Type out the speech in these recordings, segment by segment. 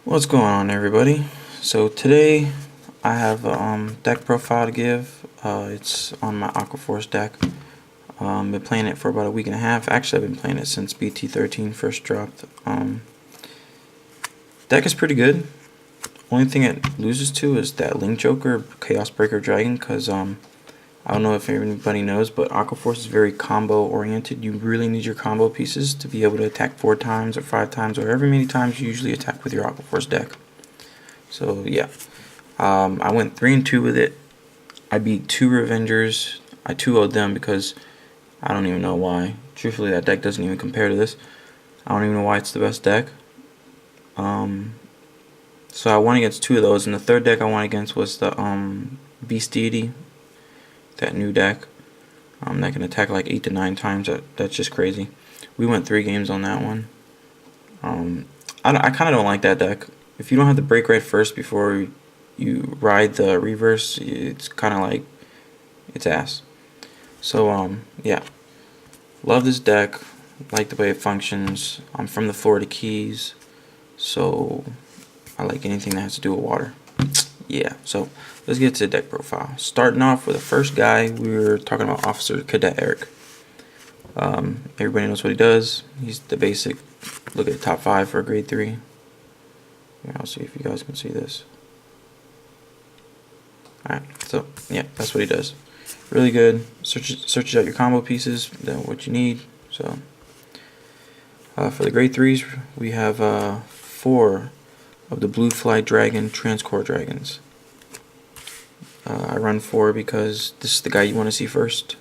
What's going on, everybody? So today I have a deck profile to give. It's on my Aquaforce deck. Been playing it for about a week and a half. Actually, I've been playing it since BT13 first dropped. Deck is pretty good. Only thing it loses to is that Link Joker, Chaos Breaker Dragon, because I don't know if anybody knows, but Aquaforce is very combo oriented. You really need your combo pieces to be able to attack 4 times or 5 times or however many times you usually attack with your Aquaforce deck. So yeah, I went 3-2 with it. I beat 2 Revengers. I 2-0'd them because I don't even know why. Truthfully, that deck doesn't even compare to this. I don't even know why it's the best deck. So I won against 2 of those, and the third deck I won against was the Beast Deity, that new deck. That can attack like 8 to 9 times. That's just crazy. We went 3 games on that one. I kind of don't like that deck. If you don't have the break right first before you ride the reverse, it's kind of like it's ass. So yeah, love this deck. Like the way it functions. I'm from the Florida Keys, so I like anything that has to do with water. Yeah, so let's get to the deck profile. Starting off with the first guy, we were talking about Officer Cadet Eric. Everybody knows what he does. He's the basic. Look at the top 5 for a grade 3. Yeah, I'll see if you guys can see this. Alright, so yeah, that's what he does. Really good. Searches out your combo pieces, what you need. So for the grade 3s, we have 4 of the Blue Fly Dragon Transcore Dragons. I run 4 because this is the guy you want to see first.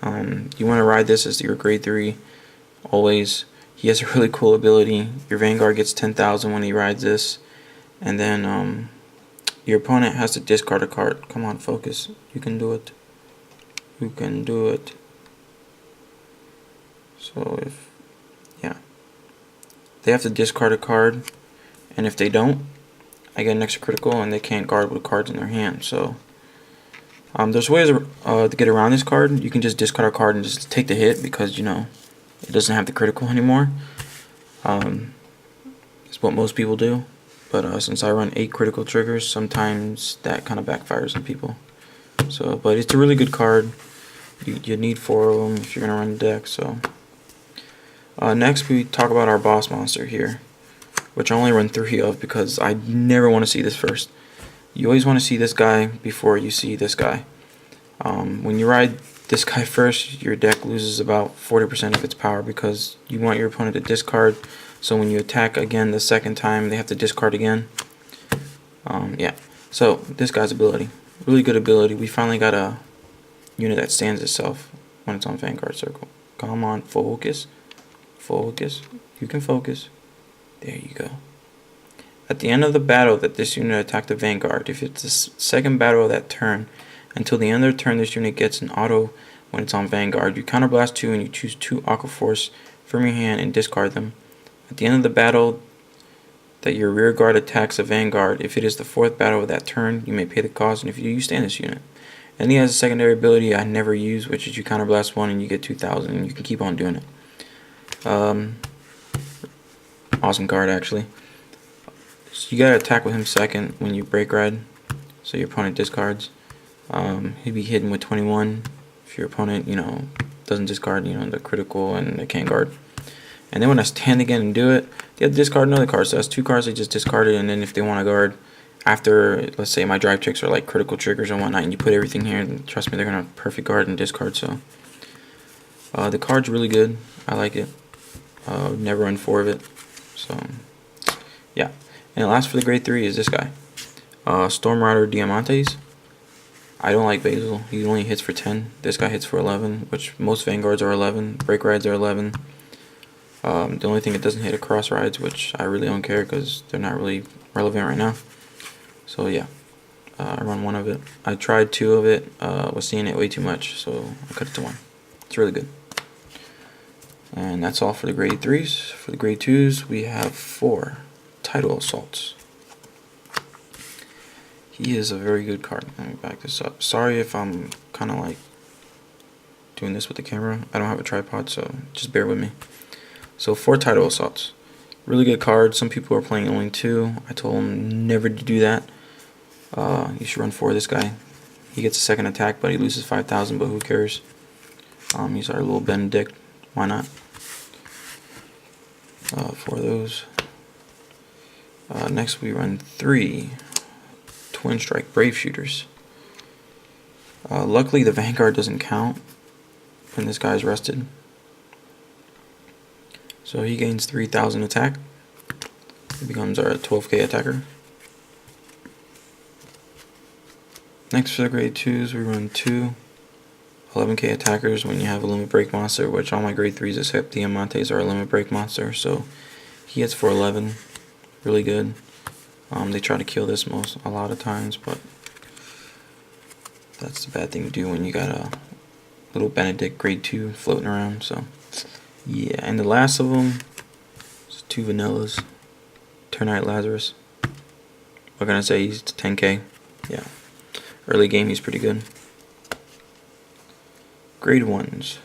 You want to ride this as your grade 3 always. He has a really cool ability. Your Vanguard gets 10,000 when he rides this, and then your opponent has to discard a card. Come on, focus. You can do it. You can do it. So they have to discard a card, and if they don't, I get an extra critical, and they can't guard with cards in their hand. So there's ways to get around this card. You can just discard a card and just take the hit because it doesn't have the critical anymore. It's what most people do, but since I run 8 critical triggers, sometimes that kind of backfires on people. So, but it's a really good card. You need 4 of them if you're gonna run the deck. So next we talk about our boss monster here, which I only run 3 of because I never want to see this first. You always want to see this guy before you see this guy. When you ride this guy first, your deck loses about 40% of its power because you want your opponent to discard. So when you attack again the second time, they have to discard again. Yeah. So this guy's ability, really good ability. We finally got a unit that stands itself when it's on Vanguard Circle. Come on, focus, focus. You can focus. There you go. At the end of the battle that this unit attacked the Vanguard, if it's the second battle of that turn, until the end of the turn this unit gets an auto when it's on Vanguard. You counterblast 2 and you choose 2 Aquaforce from your hand and discard them. At the end of the battle that your rear guard attacks a Vanguard, if it is the 4th battle of that turn, you may pay the cost, and if you stand this unit. And he has a secondary ability I never use, which is you counterblast 1 and you get 2,000, and you can keep on doing it. Awesome card, actually. So you gotta attack with him second when you break ride, so your opponent discards. He'd be hidden with 21 if your opponent, doesn't discard, the critical and they can't guard. And then when I stand again and do it, they have to discard another card. So that's 2 cards they just discarded, and then if they want to guard, after, let's say my drive tricks are like critical triggers and whatnot, and you put everything here, and trust me, they're gonna perfect guard and discard. So the card's really good. I like it. Never run 4 of it. So yeah. And the last for the grade 3 is this guy, Storm Rider Diamantes. I don't like Basil. He only hits for 10. This guy hits for 11, which most Vanguards are 11. Break rides are 11. The only thing it doesn't hit are cross rides, which I really don't care because they're not really relevant right now. So yeah, I run 1 of it. I tried 2 of it. Was seeing it way too much, so I cut it to 1. It's really good. And that's all for the grade 3s. For the grade 2s, we have 4 Tidal Assaults. He is a very good card. Let me back this up. Sorry if I'm kind of like doing this with the camera. I don't have a tripod, so just bear with me. So 4 Tidal Assaults. Really good card. Some people are playing only 2. I told them never to do that. You should run 4 of this guy. He gets a second attack, but he loses 5,000. But who cares? He's our little Benedict. Why not? 4 of those. Next, we run 3 Twin Strike Brave Shooters. Luckily, the Vanguard doesn't count when this guy's rested. So he gains 3,000 attack. He becomes our 12k attacker. Next for the grade 2s, we run 2 11k attackers when you have a limit break monster, which all my grade 3s except Diamantes are a limit break monster. So he hits for 11. Really good. They try to kill this a lot of times, but that's the bad thing to do when you got a little Benedict grade 2 floating around. So yeah, and the last of them is 2 vanillas. Ternite Lazarus. What can I say? He's 10k. Yeah. Early game, he's pretty good. Grade 1s.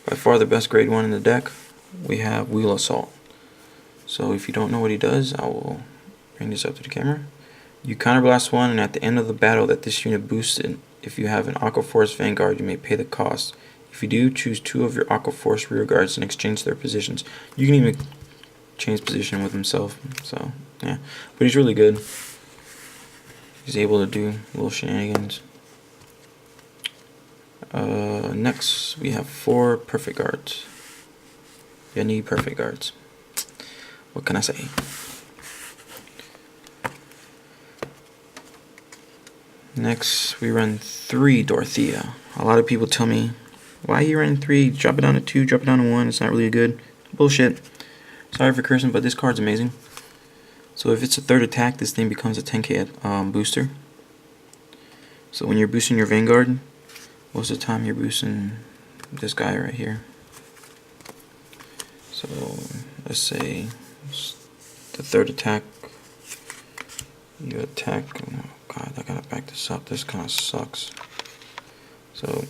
By far the best grade 1 in the deck, we have Wheel Assault. So if you don't know what he does, I will bring this up to the camera. You counterblast 1, and at the end of the battle that this unit boosted, if you have an Aqua Force Vanguard, you may pay the cost. If you do, choose 2 of your Aqua Force rear guards and exchange their positions. You can even change position with himself. So yeah, but he's really good. He's able to do little shenanigans. Next, we have 4 perfect guards. You need perfect guards. What can I say? Next, we run 3 Dorothea. A lot of people tell me, why are you running 3? Drop it down to 2, drop it down to 1. It's not really good. Bullshit. Sorry for cursing, but this card's amazing. So if it's a 3rd attack, this thing becomes a 10k booster. So when you're boosting your Vanguard, most of the time you're boosting this guy right here. So let's say the 3rd attack, you attack. Oh god, I gotta back this up. This kind of sucks. So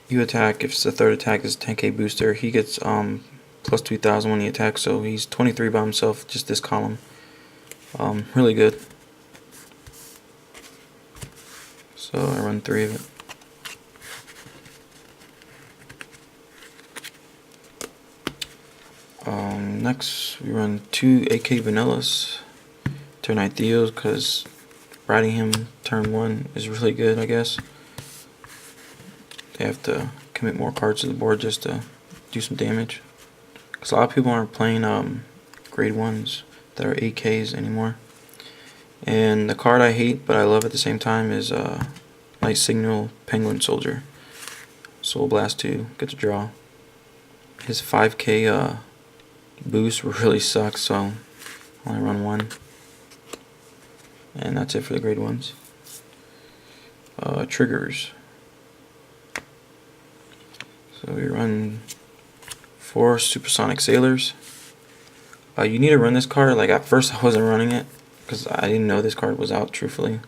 you attack. If it's the 3rd attack, is 10k booster. He gets plus 2,000 when he attacks. So he's 23 by himself. Just this column. Really good. So I run 3 of it. Next, we run 2 AK Vanillas, Ternite Theos, because riding him turn 1 is really good, I guess. They have to commit more cards to the board just to do some damage. Because a lot of people aren't playing grade 1s that are AKs anymore. And the card I hate but I love at the same time is Night Signal Penguin Soldier. Soul Blast 2, get to draw. His 5k boost really sucks, so I only run 1. And that's it for the grade 1s. Triggers. So we run 4 Supersonic Sailors. You need to run this card. Like at first I wasn't running it because I didn't know this card was out, truthfully.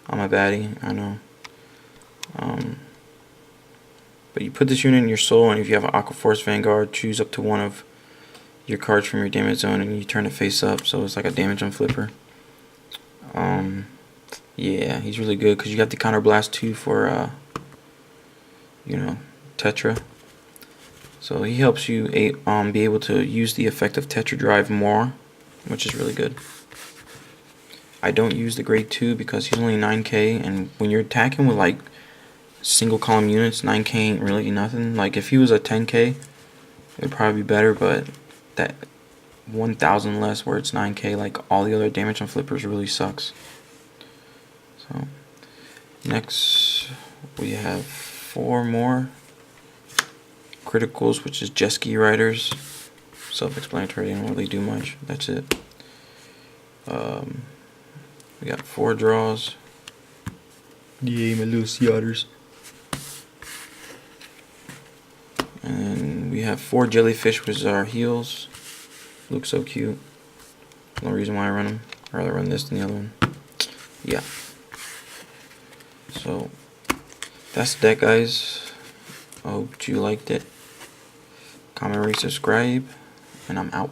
I'm a baddie, I know. But you put this unit in your soul, and if you have an Aqua Force Vanguard, choose up to 1 of your cards from your damage zone and you turn it face up, so it's like a damage on flipper. Yeah, he's really good because you have to counterblast 2 for you know, Tetra. So he helps you be able to use the effect of Tetra-Drive more, which is really good. I don't use the grade 2 because he's only 9k, and when you're attacking with like single column units, 9k ain't really nothing. Like if he was a 10k, it would probably be better, but that 1,000 less where it's 9k, like all the other damage on flippers really sucks. So next we have 4 more criticals, which is jet ski riders. Self-explanatory, they don't really do much. That's it. We got 4 draws. Yay, my little sea otters. And we have 4 jellyfish, which is our heels. Look so cute. No reason why I run them. I'd rather run this than the other one. Yeah. So that's the deck, guys. I hope you liked it. Comment, rate, subscribe, and I'm out.